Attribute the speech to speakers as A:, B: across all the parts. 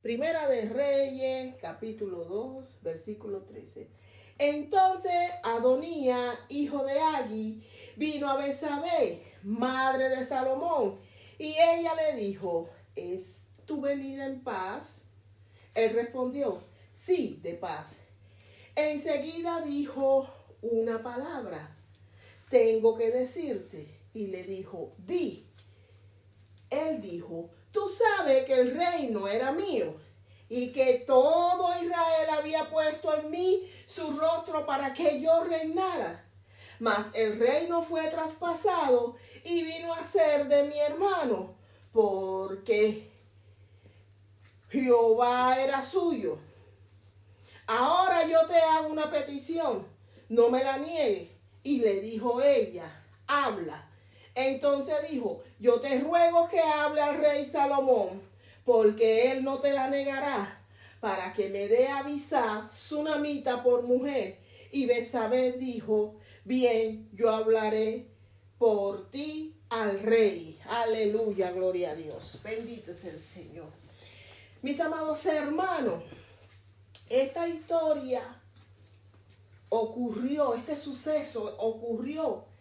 A: Primera de Reyes, capítulo 2, versículo 13. Entonces Adonía, hijo de Agi, vino a Betsabé, madre de Salomón, y ella le dijo: ¿es tu venida en paz? Él respondió: sí, de paz. Enseguida dijo una palabra: tengo que decirte. Y le dijo: di. Él dijo: tú sabes que el reino era mío y que todo Israel había puesto en mí su rostro para que yo reinara. Mas el reino fue traspasado y vino a ser de mi hermano, porque Jehová era suyo. Ahora yo te hago una petición, no me la niegues. Y le dijo ella: habla. Entonces dijo: yo te ruego que hable al rey Salomón, porque él no te la negará, para que me dé a Abisag, sunamita, por mujer. Y Betsabé dijo: bien, yo hablaré por ti al rey. Aleluya, gloria a Dios. Bendito es el Señor. Mis amados hermanos, esta historia ocurrió, este suceso ocurrió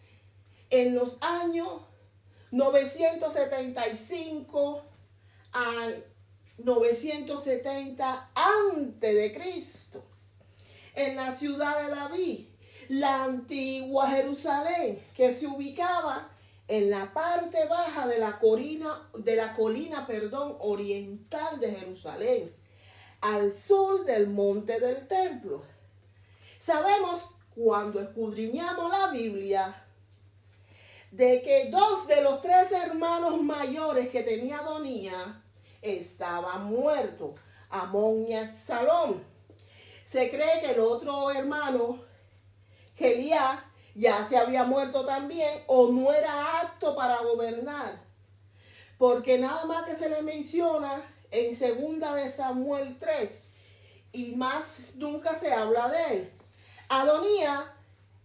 A: en los años 975 a 970 antes de Cristo, en la ciudad de David, la antigua Jerusalén, que se ubicaba en la parte baja de la colina oriental de Jerusalén, al sur del monte del templo. Sabemos, cuando escudriñamos la Biblia, de que dos de los tres hermanos mayores que tenía Adonía estaban muertos, Amón y Absalón. Se cree que el otro hermano, Eliab, ya se había muerto también, o no era apto para gobernar, porque nada más que se le menciona en 2 de Samuel 3, y más nunca se habla de él. Adonía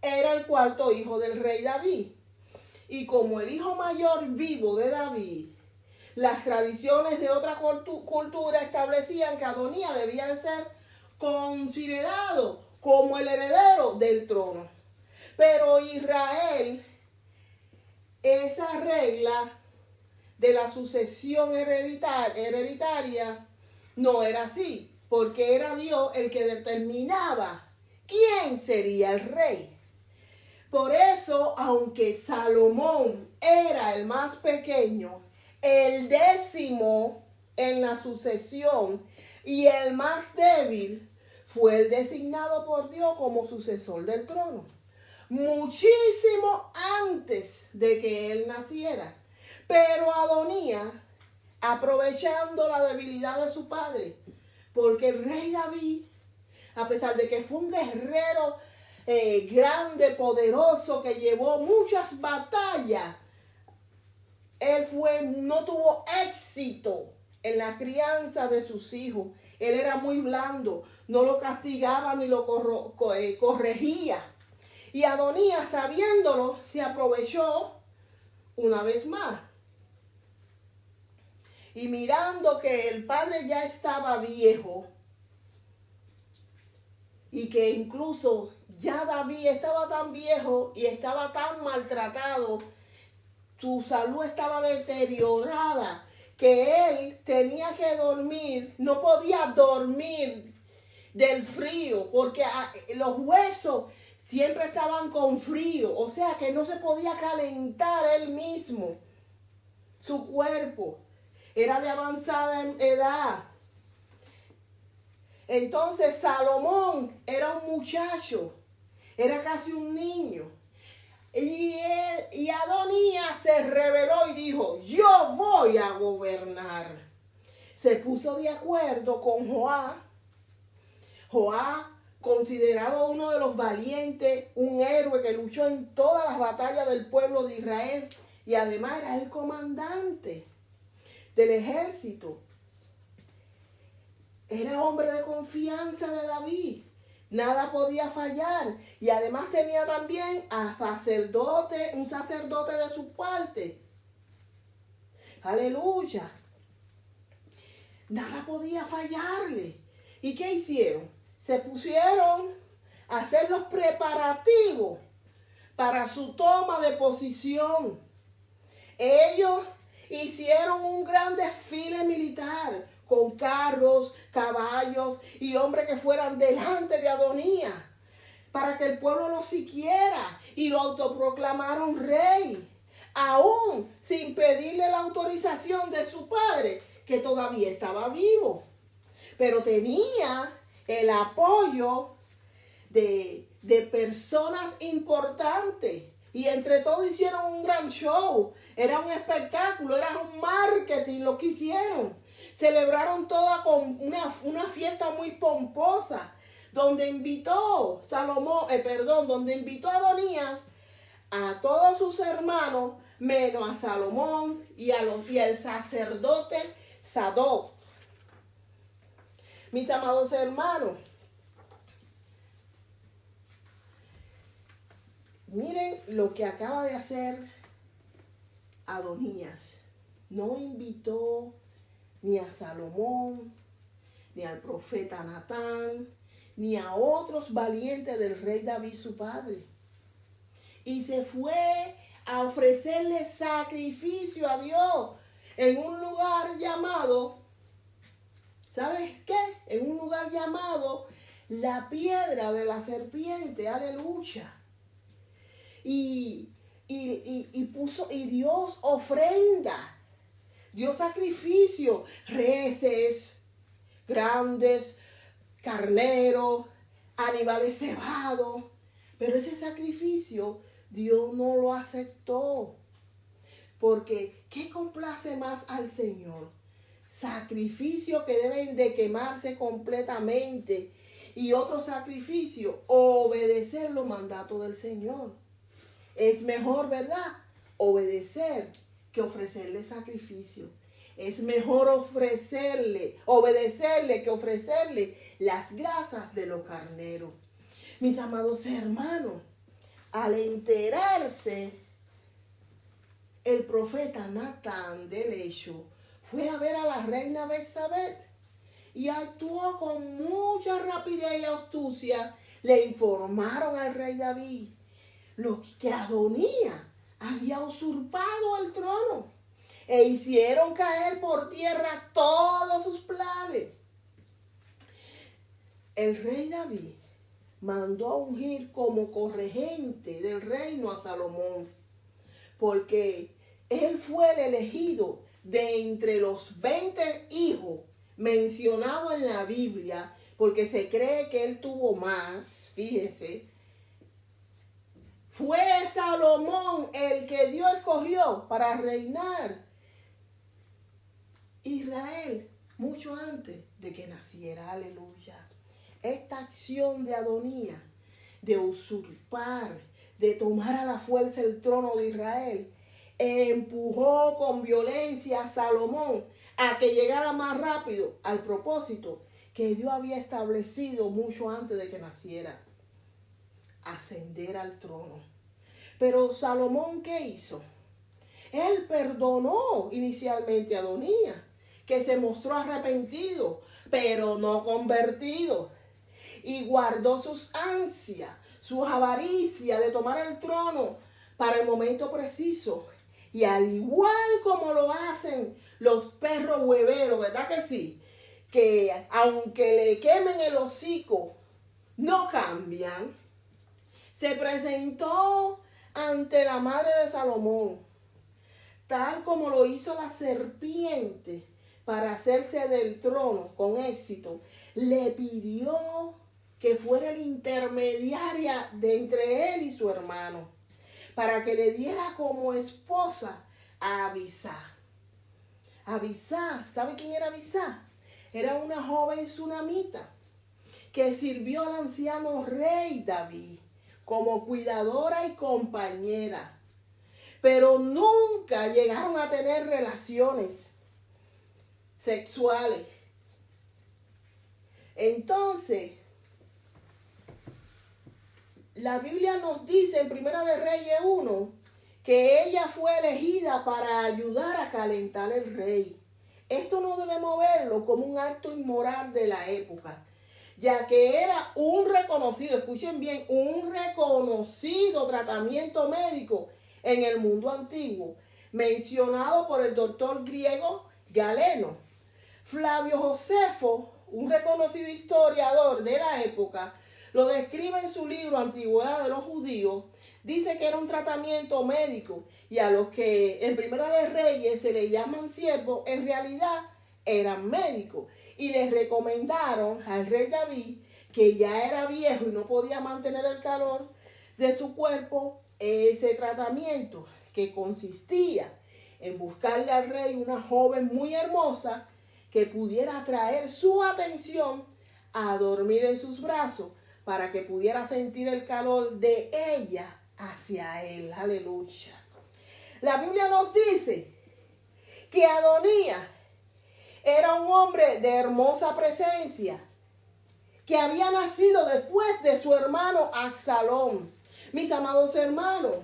A: era el cuarto hijo del rey David, y como el hijo mayor vivo de David, las tradiciones de otra cultura establecían que Adonía debía de ser considerado como el heredero del trono. Pero Israel, esa regla de la sucesión hereditaria no era así, porque era Dios el que determinaba quién sería el rey. Por eso, aunque Salomón era el más pequeño, el 10º en la sucesión y el más débil, fue el designado por Dios como sucesor del trono, muchísimo antes de que él naciera. Pero Adonía, aprovechando la debilidad de su padre, porque el rey David, a pesar de que fue un guerrero grande, poderoso, que llevó muchas batallas, él no tuvo éxito en la crianza de sus hijos. Él era muy blando, no lo castigaba ni lo corregía. Y Adonías, sabiéndolo, se aprovechó una vez más. Y mirando que el padre ya estaba viejo, y que incluso ya David estaba tan viejo y estaba tan maltratado, su salud estaba deteriorada, que él tenía que dormir, no podía dormir del frío, porque los huesos siempre estaban con frío, o sea que no se podía calentar él mismo. Su cuerpo era de avanzada edad. Entonces Salomón era un muchacho, era casi un niño. Y Adonías se rebeló y dijo: yo voy a gobernar. Se puso de acuerdo con Joab. Joab, considerado uno de los valientes, un héroe que luchó en todas las batallas del pueblo de Israel, y además era el comandante del ejército. Era hombre de confianza de David. Nada podía fallar. Y además tenía también a un sacerdote de su parte. Aleluya. nada podía fallarle. ¿Y qué hicieron? Se pusieron a hacer los preparativos para su toma de posición. Ellos hicieron un gran desfile militar con carros, caballos y hombres que fueran delante de Adonías para que el pueblo lo siguiera y lo autoproclamaron rey, aún sin pedirle la autorización de su padre, que todavía estaba vivo. Pero tenía el apoyo de personas importantes. Y entre todos hicieron un gran show. Era un espectáculo, era un marketing lo que hicieron. Celebraron toda con una fiesta muy pomposa, donde invitó donde invitó a Adonías a todos sus hermanos, menos a Salomón y al sacerdote Sadoc. Mis amados hermanos, miren lo que acaba de hacer Adonías. No invitó ni a Salomón, ni al profeta Natán, ni a otros valientes del rey David su padre. Y se fue a ofrecerle sacrificio a Dios en un lugar llamado, ¿sabes qué? En un lugar llamado la piedra de la serpiente, aleluya. Y Dios ofrenda, dio sacrificio, reses grandes, carneros, animales cebados. Pero ese sacrificio Dios no lo aceptó. Porque ¿qué complace más al Señor? Sacrificio que deben de quemarse completamente. Y otro sacrificio, obedecer los mandatos del Señor. Es mejor, ¿verdad?, obedecer que ofrecerle sacrificio. Es mejor obedecerle que ofrecerle las grasas de los carneros. Mis amados hermanos, al enterarse el profeta Natán del hecho, fue a ver a la reina Betsabé y actuó con mucha rapidez y astucia. Le informaron al rey David lo que Adonías había usurpado el trono e hicieron caer por tierra todos sus planes. El rey David mandó a ungir como corregente del reino a Salomón, porque él fue el elegido de entre los 20 hijos mencionados en la Biblia, porque se cree que él tuvo más, fíjese. Fue Salomón el que Dios escogió para reinar Israel mucho antes de que naciera, aleluya. Esta acción de Adonías, de usurpar, de tomar a la fuerza el trono de Israel, empujó con violencia a Salomón a que llegara más rápido al propósito que Dios había establecido mucho antes de que naciera: ascender al trono. Pero Salomón, ¿qué hizo? Él perdonó inicialmente a Adonías, que se mostró arrepentido, pero no convertido, y guardó sus ansias, su avaricia de tomar el trono para el momento preciso. Y al igual como lo hacen los perros hueveros, ¿verdad que sí?, que aunque le quemen el hocico, no cambian. Se presentó ante la madre de Salomón, tal como lo hizo la serpiente para hacerse del trono con éxito. Le pidió que fuera la intermediaria de entre él y su hermano, para que le diera como esposa a Abisá. Abisá, ¿sabe quién era Abisá? Era una joven sunamita que sirvió al anciano rey David como cuidadora y compañera, pero nunca llegaron a tener relaciones sexuales. Entonces, la Biblia nos dice en Primera de Reyes 1 que ella fue elegida para ayudar a calentar el rey Esto no debemos verlo como un acto inmoral de la época, ya que era un reconocido, escuchen bien, un reconocido tratamiento médico en el mundo antiguo, mencionado por el doctor griego Galeno. Flavio Josefo, un reconocido historiador de la época, lo describe en su libro Antigüedad de los Judíos. Dice que era un tratamiento médico y a los que en Primera de Reyes se le llaman siervos, en realidad eran médicos. Y les recomendaron al rey David, que ya era viejo y no podía mantener el calor de su cuerpo, ese tratamiento que consistía en buscarle al rey una joven muy hermosa que pudiera atraer su atención a dormir en sus brazos para que pudiera sentir el calor de ella hacia él. Aleluya. La Biblia nos dice que Adonías era un hombre de hermosa presencia, que había nacido después de su hermano Absalón. Mis amados hermanos,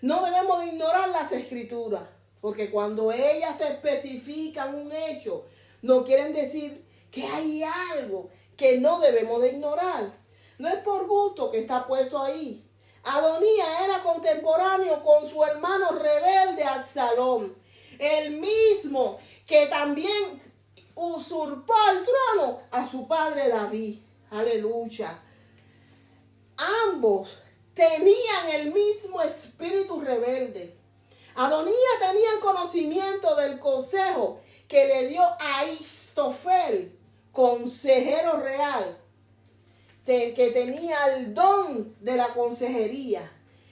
A: no debemos de ignorar las escrituras, porque cuando ellas te especifican un hecho, no quieren decir que hay algo que no debemos de ignorar. No es por gusto que está puesto ahí. Adonías era contemporáneo con su hermano rebelde Absalón, el mismo que también usurpó el trono a su padre David. Aleluya. Ambos tenían el mismo espíritu rebelde. Adonías tenía el conocimiento del consejo que le dio Ahitofel, consejero real, que tenía el don de la consejería.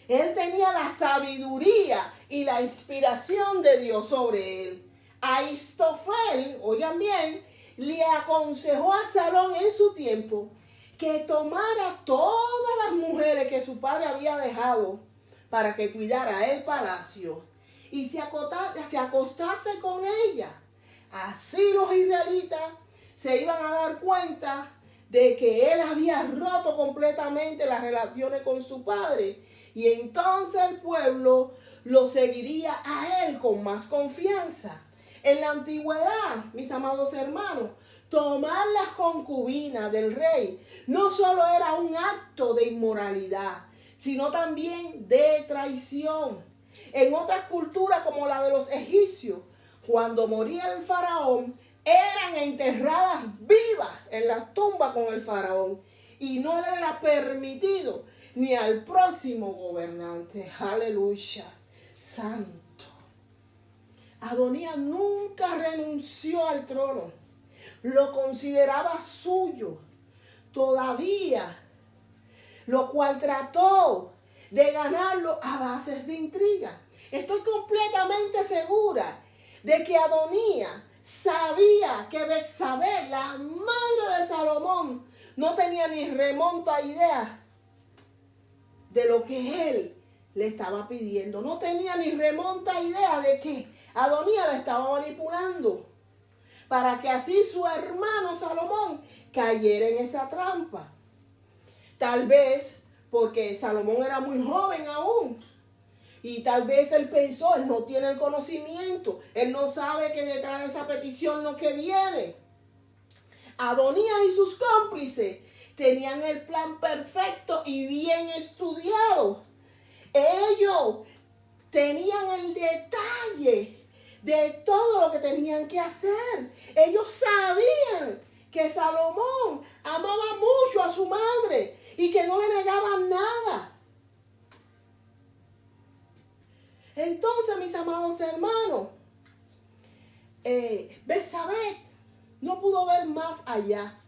A: Él tenía la sabiduría y la inspiración de Dios sobre él. Ahitofel, oigan bien, le aconsejó a Absalón en su tiempo que tomara todas las mujeres que su padre había dejado para que cuidara el palacio y se acostase con ella. Así los israelitas se iban a dar cuenta de que él había roto completamente las relaciones con su padre, y entonces el pueblo lo seguiría a él con más confianza. En la antigüedad, mis amados hermanos, tomar las concubinas del rey no solo era un acto de inmoralidad, sino también de traición. En otras culturas como la de los egipcios, cuando moría el faraón, eran enterradas vivas en las tumbas con el faraón y no le era permitido ni al próximo gobernante. Aleluya, santo. Adonías nunca renunció al trono, lo consideraba suyo todavía, lo cual trató de ganarlo a bases de intriga. Estoy completamente segura de que Adonías sabía que Betsabé, la madre de Salomón, no tenía ni remota idea de lo que él le estaba pidiendo. No tenía ni remota idea de que Adonías la estaba manipulando para que así su hermano Salomón cayera en esa trampa. Tal vez porque Salomón era muy joven aún. Y tal vez él pensó, él no tiene el conocimiento, él no sabe que detrás de esa petición lo que viene. Adonías y sus cómplices tenían el plan perfecto y bien estudiado. Ellos tenían el detalle de todo lo que tenían que hacer. Ellos sabían que Salomón amaba mucho a su madre y que no le negaban nada. Entonces, mis amados hermanos, Betsabé no pudo ver más allá,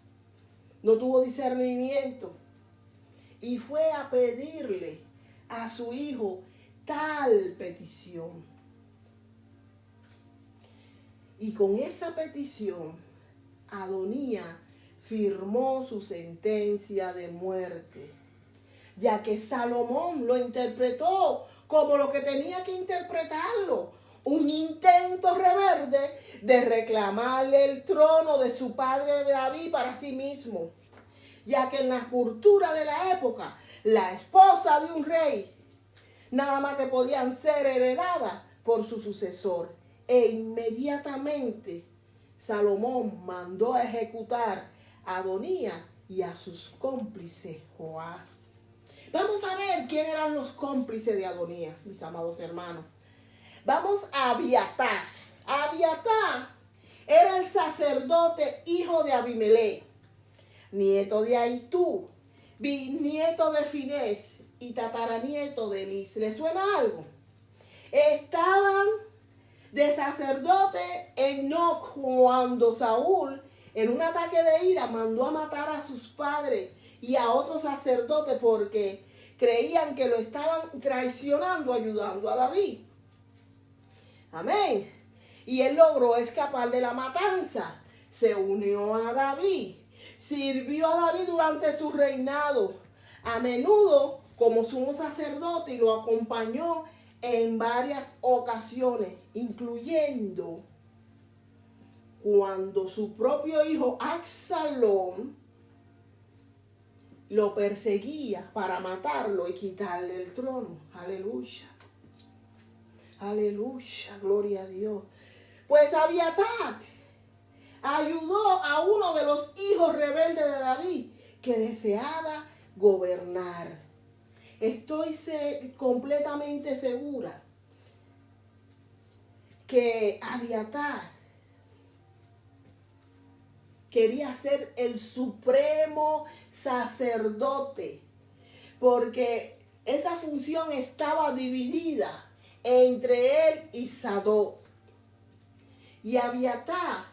A: no tuvo discernimiento y fue a pedirle a su hijo tal petición. Y con esa petición, Adonías firmó su sentencia de muerte, ya que Salomón lo interpretó como lo que tenía que interpretarlo, un intento rebelde de reclamarle el trono de su padre David para sí mismo, ya que en la cultura de la época, la esposa de un rey, nada más que podían ser heredadas por su sucesor, e inmediatamente Salomón mandó a ejecutar a Adonías y a sus cómplices Joab. Vamos a ver quién eran los cómplices de Adonías, mis amados hermanos. Vamos a Abiatar. Abiatar era el sacerdote hijo de Abimelech, nieto de Ahitub, bisnieto de Finés y tataranieto de Elis. ¿Le suena algo? Estaban de sacerdote Enoc cuando Saúl, en un ataque de ira, mandó a matar a sus padres y a otros sacerdotes porque creían que lo estaban traicionando, ayudando a David. Amén. Y él logró escapar de la matanza. Se unió a David. Sirvió a David durante su reinado, a menudo como sumo sacerdote, y lo acompañó en varias ocasiones, incluyendo cuando su propio hijo Absalón lo perseguía para matarlo y quitarle el trono. Aleluya. Aleluya, gloria a Dios. Pues Abiatar ayudó a uno de los hijos rebeldes de David que deseaba gobernar. Estoy completamente segura que Abiatar quería ser el supremo sacerdote, porque esa función estaba dividida entre él y Sadoc. Y Abiatar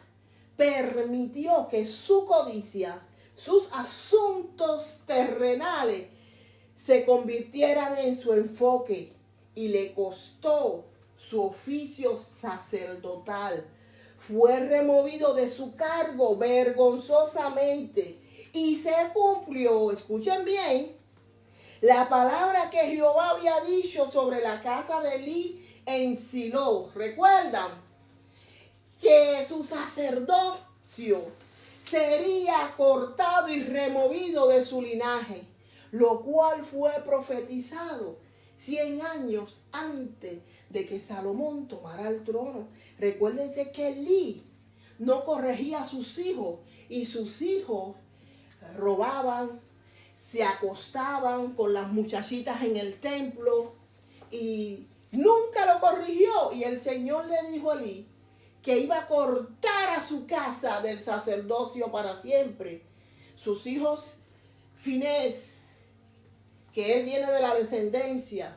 A: permitió que su codicia, sus asuntos terrenales, se convirtieran en su enfoque, y le costó su oficio sacerdotal. Fue removido de su cargo vergonzosamente y se cumplió, escuchen bien, la palabra que Jehová había dicho sobre la casa de Elí en Silo. ¿Recuerdan? Que su sacerdocio sería cortado y removido de su linaje, lo cual fue profetizado 100 años antes de que Salomón tomara el trono. Recuérdense que Elí no corregía a sus hijos, y sus hijos robaban, se acostaban con las muchachitas en el templo y nunca lo corrigió. Y el Señor le dijo a Elí que iba a cortar a su casa del sacerdocio para siempre. Sus hijos Finés, que él viene de la descendencia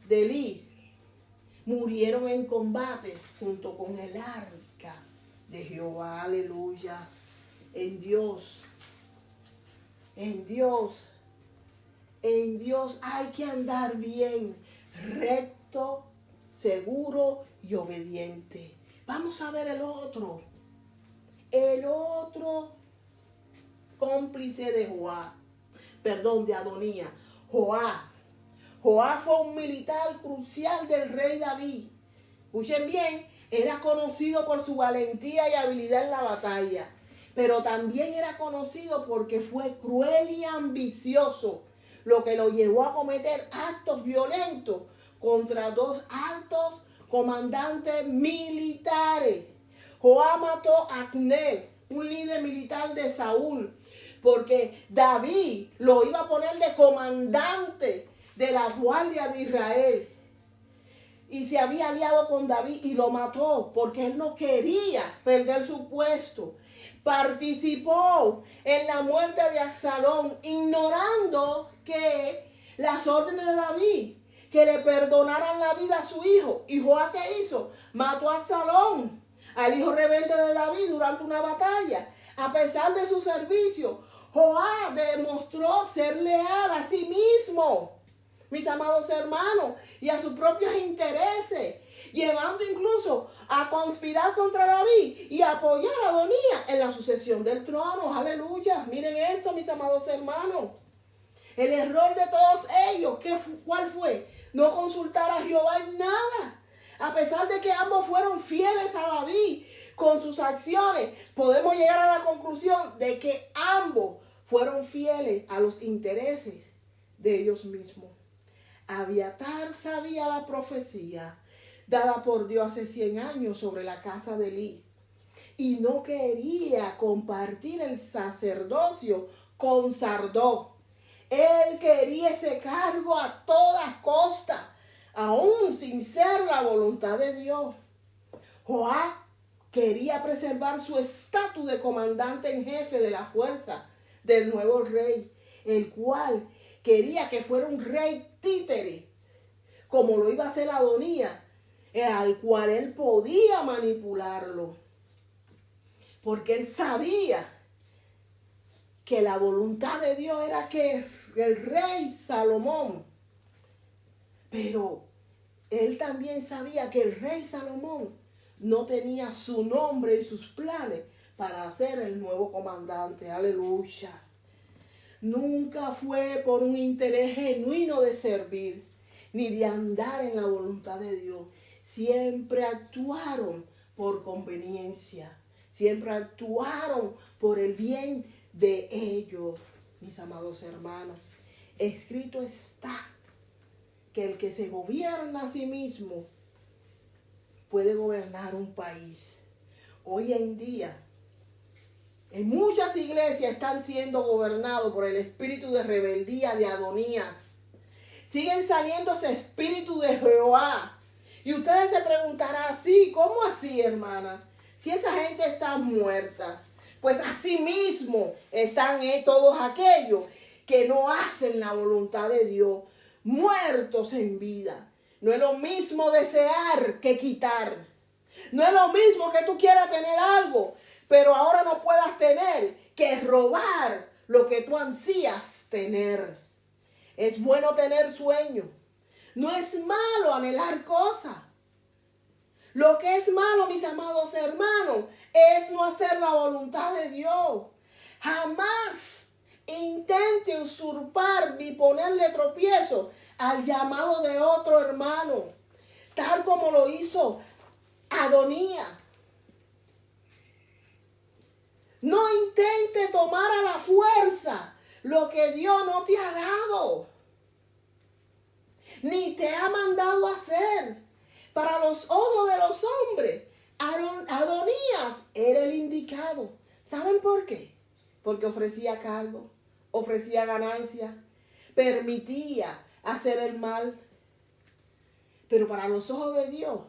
A: de Elí, murieron en combate junto con el arca de Jehová. Aleluya. En Dios hay que andar bien, recto, seguro y obediente. Vamos a ver el otro cómplice de de Adonías, Joab. Joab fue un militar crucial del rey David. Escuchen bien, era conocido por su valentía y habilidad en la batalla, pero también era conocido porque fue cruel y ambicioso, lo que lo llevó a cometer actos violentos contra dos altos comandantes militares. Joab mató a Abner, un líder militar de Saúl, porque David lo iba a poner de comandante de la guardia de Israel. Y se había aliado con David y lo mató porque él no quería perder su puesto. Participó en la muerte de Absalón, ignorando que las órdenes de David, que le perdonaran la vida a su hijo. ¿Y Joab qué hizo? Mató a Absalón, al hijo rebelde de David, durante una batalla. A pesar de su servicio, Joab demostró ser leal a sí mismo, mis amados hermanos, y a sus propios intereses, llevando incluso a conspirar contra David y apoyar a Adonías en la sucesión del trono. Aleluya. Miren esto, mis amados hermanos. El error de todos ellos, ¿cuál fue? No consultar a Jehová en nada. A pesar de que ambos fueron fieles a David con sus acciones, podemos llegar a la conclusión de que ambos fueron fieles a los intereses de ellos mismos. Abiatar sabía la profecía dada por Dios hace 100 años sobre la casa de Elí. y no quería compartir el sacerdocio con Sardó. Él quería ese cargo a toda costa, aún sin ser la voluntad de Dios. Joab quería preservar su estatus de comandante en jefe de la fuerza del nuevo rey, el cual quería que fuera un rey títere, como lo iba a hacer Adonías, al cual él podía manipularlo. Porque él sabía que la voluntad de Dios era que el rey Salomón, pero él también sabía que el rey Salomón no tenía su nombre y sus planes para ser el nuevo comandante. Aleluya. Nunca fue por un interés genuino de servir, ni de andar en la voluntad de Dios. Siempre actuaron por conveniencia. Siempre actuaron por el bien de ellos, mis amados hermanos. Escrito está que el que se gobierna a sí mismo puede gobernar un país. Hoy en día, en muchas iglesias están siendo gobernados por el espíritu de rebeldía de Adonías. Siguen saliendo ese espíritu de Jehová. Y ustedes se preguntarán, ¿sí? ¿Cómo así, hermana? Si esa gente está muerta, pues así mismo están todos aquellos que no hacen la voluntad de Dios, muertos en vida. No es lo mismo desear que quitar. No es lo mismo que tú quieras tener algo, pero ahora no puedas tener, que robar lo que tú ansías tener. Es bueno tener sueño. No es malo anhelar cosas. Lo que es malo, mis amados hermanos, es no hacer la voluntad de Dios. Jamás intente usurpar ni ponerle tropiezo al llamado de otro hermano, tal como lo hizo Adonías. No intente tomar a la fuerza lo que Dios no te ha dado, ni te ha mandado a hacer. Para los ojos de los hombres, Adonías era el indicado. ¿Saben por qué? Porque ofrecía cargo, ofrecía ganancia, permitía hacer el mal. Pero para los ojos de Dios,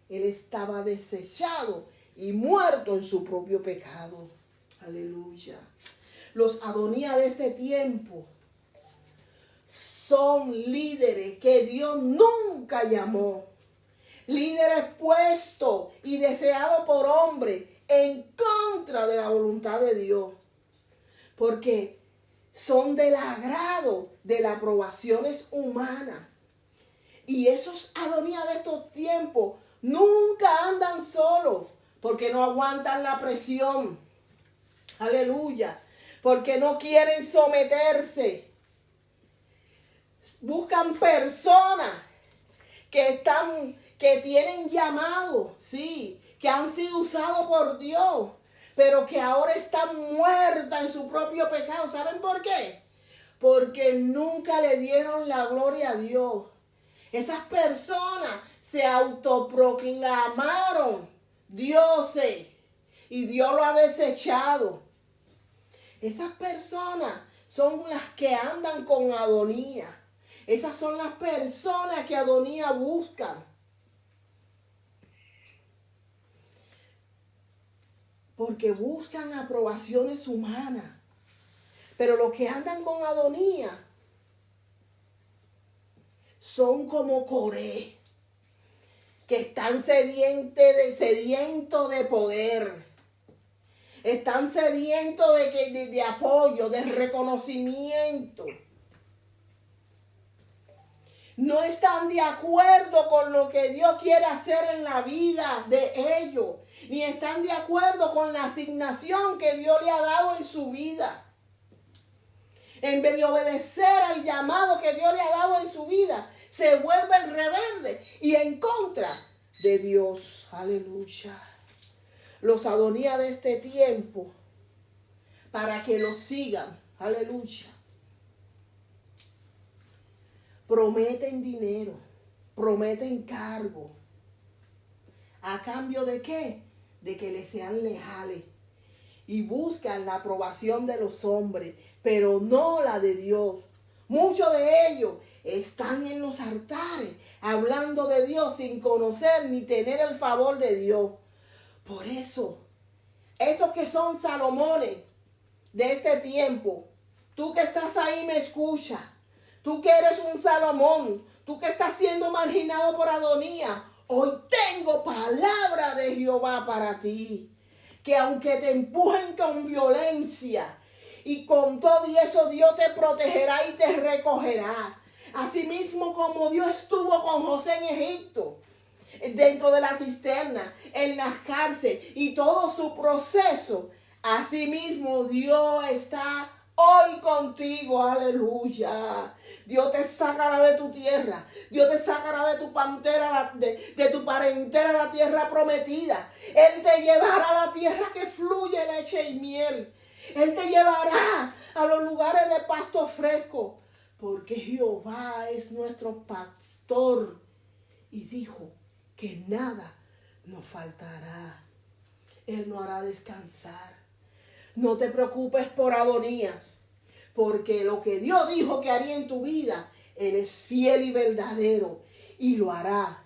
A: él estaba desechado y muerto en su propio pecado. Aleluya. Los Adonías de este tiempo son líderes que Dios nunca llamó. Líderes puestos y deseados por hombres en contra de la voluntad de Dios. Porque son del agrado de las aprobaciones humanas. Y esos Adonías de estos tiempos nunca andan solos, porque no aguantan la presión. Aleluya. Porque no quieren someterse. Buscan personas que tienen llamado, sí, que han sido usados por Dios, pero que ahora están muertas en su propio pecado. ¿Saben por qué? Porque nunca le dieron la gloria a Dios. Esas personas se autoproclamaron dioses y Dios lo ha desechado. Esas personas son las que andan con Adonías. Esas son las personas que Adonías busca. Porque buscan aprobaciones humanas. Pero los que andan con Adonías son como Coré, que están sedientos de poder. Están sedientos de apoyo, de reconocimiento. No están de acuerdo con lo que Dios quiere hacer en la vida de ellos. Ni están de acuerdo con la asignación que Dios le ha dado en su vida. En vez de obedecer al llamado que Dios le ha dado en su vida, se vuelven rebeldes y en contra de Dios. Aleluya. Los Adonías de este tiempo, para que los sigan, aleluya, prometen dinero, prometen cargo. ¿A cambio de qué? de que le sean leales y buscan la aprobación de los hombres, pero no la de Dios. Muchos de ellos están en los altares hablando de Dios sin conocer ni tener el favor de Dios. Por eso, esos que son Salomones de este tiempo, tú que estás ahí me escuchas, tú que eres un Salomón, tú que estás siendo marginado por Adonías, hoy tengo palabra de Jehová para ti. Que aunque te empujen con violencia y con todo y eso, Dios te protegerá y te recogerá. Asimismo como Dios estuvo con José en Egipto, dentro de la cisterna, en las cárceles y todo su proceso, asimismo Dios está hoy contigo, aleluya. Dios te sacará de tu tierra. Dios te sacará de tu pantera, de tu parentela, la tierra prometida. Él te llevará a la tierra que fluye leche y miel. Él te llevará a los lugares de pasto fresco. Porque Jehová es nuestro pastor. Y dijo que nada nos faltará. Él nos hará descansar. No te preocupes por Adonías, porque lo que Dios dijo que haría en tu vida, Él es fiel y verdadero y lo hará.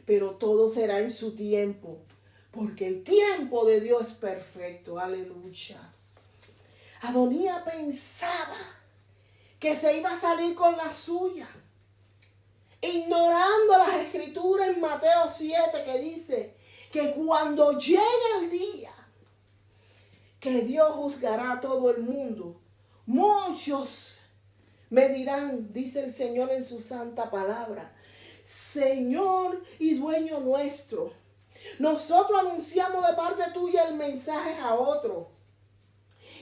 A: Pero todo será en su tiempo, porque el tiempo de Dios es perfecto. Aleluya. Adonías pensaba que se iba a salir con la suya, ignorando las escrituras en Mateo 7 que dice que cuando llegue el día que Dios juzgará a todo el mundo, muchos me dirán, dice el Señor en su santa palabra, Señor y dueño nuestro, nosotros anunciamos de parte tuya el mensaje a otro.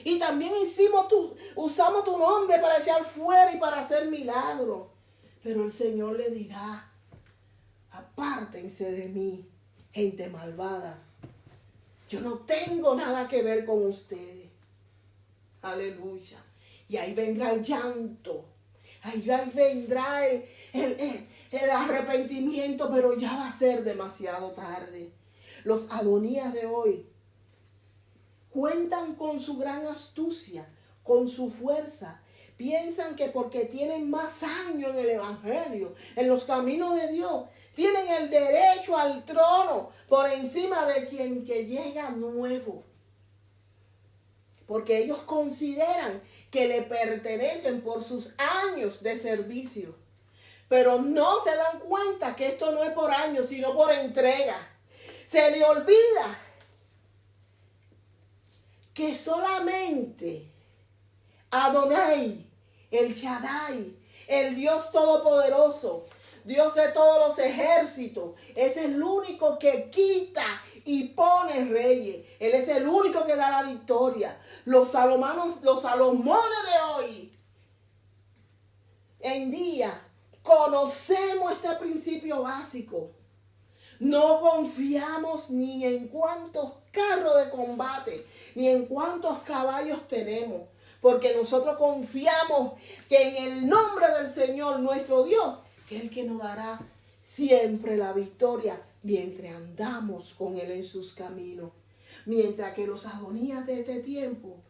A: Y también usamos tu nombre para echar fuera y para hacer milagros. Pero el Señor le dirá, apártense de mí, gente malvada. Yo no tengo nada que ver con ustedes. Aleluya. Y ahí vendrá el llanto. Ahí vendrá el arrepentimiento, pero ya va a ser demasiado tarde. Los Adonías de hoy cuentan con su gran astucia, con su fuerza. Piensan que porque tienen más años en el Evangelio, en los caminos de Dios, tienen el derecho al trono por encima de quien que llega nuevo. Porque ellos consideran que le pertenecen por sus años de servicio. Pero no se dan cuenta que esto no es por años, sino por entrega. Se le olvida que solamente Adonai, el Shaddai, el Dios Todopoderoso, Dios de todos los ejércitos, es el único que quita y pone reyes. Él es el único que da la victoria. Los Salomones de hoy en día conocemos este principio básico. No confiamos ni en cuántos carros de combate, ni en cuántos caballos tenemos, porque nosotros confiamos que en el nombre del Señor nuestro Dios, que es el que nos dará siempre la victoria mientras andamos con Él en sus caminos. Mientras que los Adonías de este tiempo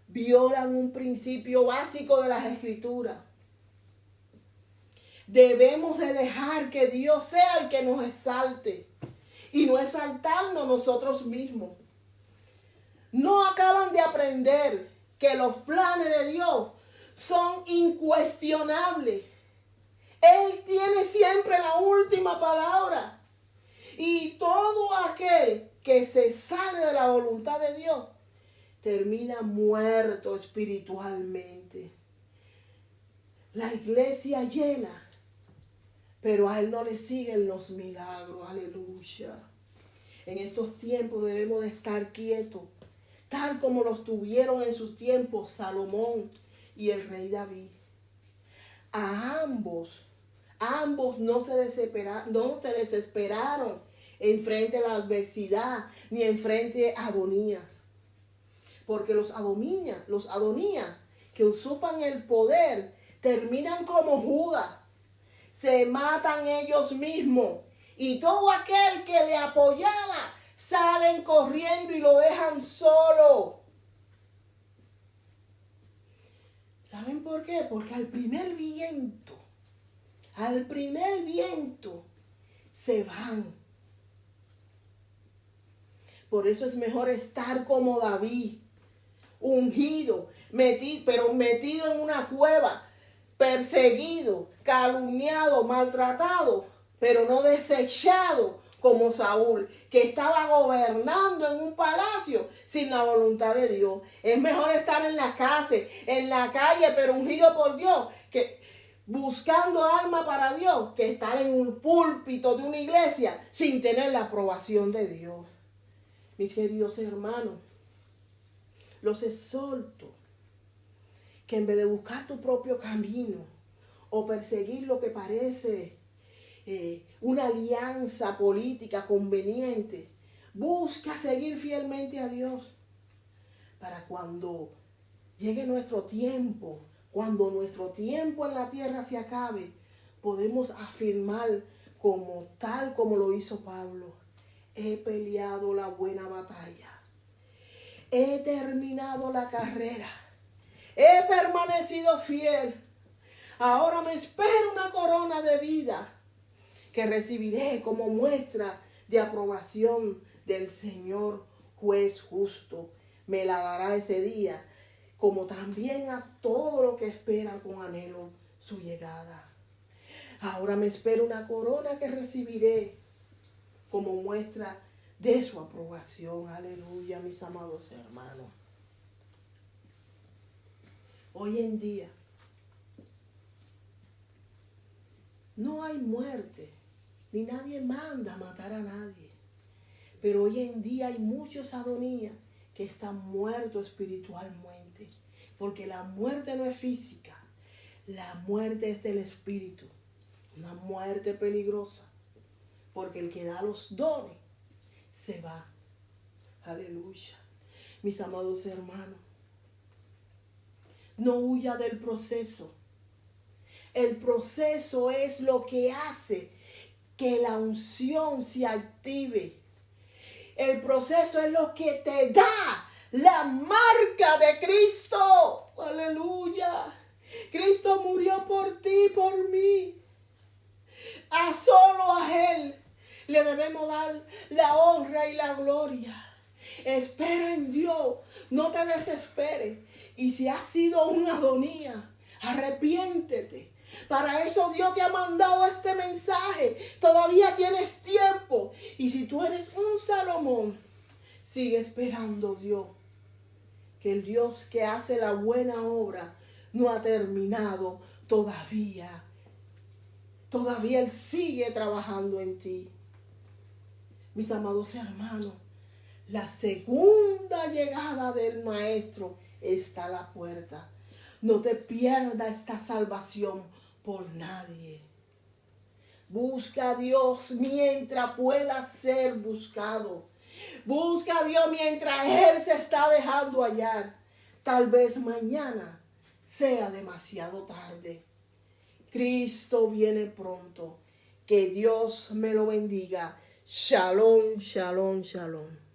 A: violan un principio básico de las Escrituras. Debemos de dejar que Dios sea el que nos exalte y no exaltarnos nosotros mismos. No acaban de aprender que los planes de Dios son incuestionables. Él tiene siempre la última palabra. Y todo aquel que se sale de la voluntad de Dios termina muerto espiritualmente. La iglesia llena, pero a Él no le siguen los milagros. Aleluya. En estos tiempos debemos de estar quietos, tal como los tuvieron en sus tiempos Salomón y el rey David. A ambos no se desesperaron en frente a la adversidad, ni en frente a Adonías. Porque los Adonías que usurpan el poder terminan como Judas. Se matan ellos mismos. Y todo aquel que le apoyaba salen corriendo y lo dejan solo. ¿Saben por qué? Porque al primer viento se van. Por eso es mejor estar como David, ungido, pero metido en una cueva, perseguido, calumniado, maltratado, pero no desechado como Saúl, que estaba gobernando en un palacio sin la voluntad de Dios. Es mejor estar en la calle, pero ungido por Dios, que buscando alma para Dios, que estar en un púlpito de una iglesia sin tener la aprobación de Dios. Mis queridos hermanos, los exhorto que en vez de buscar tu propio camino o perseguir lo que parece una alianza política conveniente, busca seguir fielmente a Dios para cuando llegue nuestro tiempo, cuando nuestro tiempo en la tierra se acabe, podemos afirmar tal como lo hizo Pablo: he peleado la buena batalla, he terminado la carrera, he permanecido fiel. Ahora me espera una corona de vida que recibiré como muestra de aprobación del Señor juez justo. Me la dará ese día, como también a todo lo que espera con anhelo su llegada. Ahora me espera una corona que recibiré como muestra de su aprobación. Aleluya, mis amados hermanos. Hoy en día no hay muerte, ni nadie manda a matar a nadie. Pero hoy en día hay muchos Adonías que están muertos espiritualmente. Porque la muerte no es física, la muerte es del espíritu. Una muerte peligrosa. Porque el que da los dones se va. Aleluya. Mis amados hermanos, no huya del proceso. El proceso es lo que hace que la unción se active. El proceso es lo que te da la marca de Cristo. Aleluya. Cristo murió por ti, por mí. Solo a Él le debemos dar la honra y la gloria. Espera en Dios, no te desesperes. Y si has sido un Adonía, arrepiéntete. Para eso Dios te ha mandado este mensaje. Todavía tienes tiempo. Y si tú eres un Salomón, sigue esperando Dios. Que el Dios que hace la buena obra no ha terminado todavía. Todavía Él sigue trabajando en ti. Mis amados hermanos, la segunda llegada del Maestro está a la puerta. No te pierdas esta salvación por nadie. Busca a Dios mientras pueda ser buscado. Busca a Dios mientras Él se está dejando hallar. Tal vez mañana sea demasiado tarde. Cristo viene pronto. Que Dios me lo bendiga. Shalom, shalom, shalom.